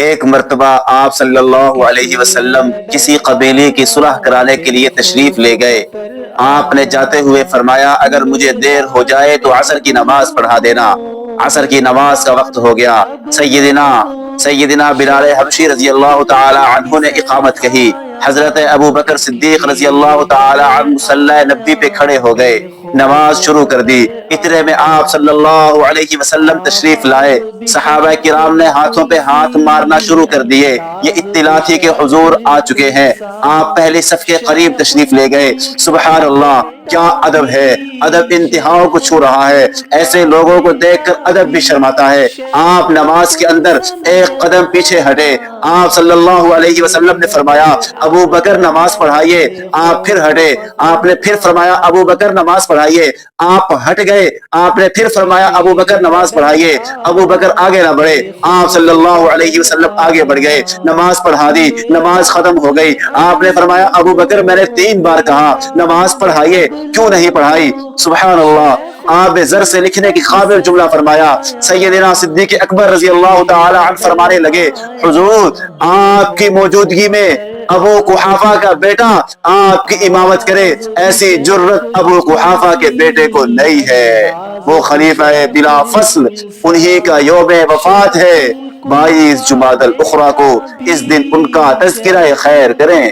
ایک مرتبہ آپ صلی اللہ علیہ وسلم کسی قبیلے کی صلح کرانے کے لیے تشریف لے گئے۔ آپ نے جاتے ہوئے فرمایا اگر مجھے دیر ہو جائے تو عصر کی نماز پڑھا دینا۔ عصر کی نماز کا وقت ہو گیا۔ سیدنا بلال حبشی رضی اللہ تعالی عنہ نے اقامت کہی۔ حضرت ابو بکر صدیق رضی اللہ تعالی عنہ مصلی نبی پہ کھڑے ہو گئے، نماز شروع کر دی۔ اتنے میں آپ صلی اللہ علیہ وسلم تشریف لائے۔ صحابہ کرام نے ہاتھوں پہ ہاتھ مارنا شروع کر دیے۔ یہ اطلاع تھی کہ حضور آ چکے ہیں۔ آپ پہلی صف کے قریب تشریف لے گئے۔ سبحان اللہ، کیا ادب ہے! ادب انتہاؤں کو چھو رہا ہے۔ ایسے لوگوں کو دیکھ کر ادب بھی شرماتا ہے۔ آپ نماز کے اندر ایک قدم پیچھے ہٹے۔ آپ صلی اللہ علیہ وسلم نے فرمایا ابو بکر نماز پڑھائیے۔ آپ پھر ہٹے۔ آپ نے پھر فرمایا ابو بکر نماز پڑھائیے۔ آپ ہٹ گئے۔ آپ نے پھر فرمایا ابو بکر نماز پڑھائیے۔ ابو بکر آگے نہ بڑھے۔ آپ صلی اللہ علیہ وسلم آگے بڑھ گئے، نماز پڑھا دی۔ نماز ختم ہو گئی۔ آپ نے فرمایا ابو بکر میں نے 3 بار کہا نماز پڑھائیے، کیوں نہیں پڑھائی؟ سبحان اللہ، آپ زر سے لکھنے کی قابل جملہ فرمایا۔ سیدنا صدیق اکبر رضی اللہ تعالی عنہ فرمانے لگے حضور آپ کی موجودگی میں ابو قحافہ کا بیٹا آپ کی امامت کرے، ایسی جرت ابو قحافہ کے بیٹے کو نہیں ہے۔ وہ خلیفہ بلا فصل، انہی کا یوم وفات ہے 22 جمادی الاخری کو۔ اس دن ان کا تذکرہ خیر کریں۔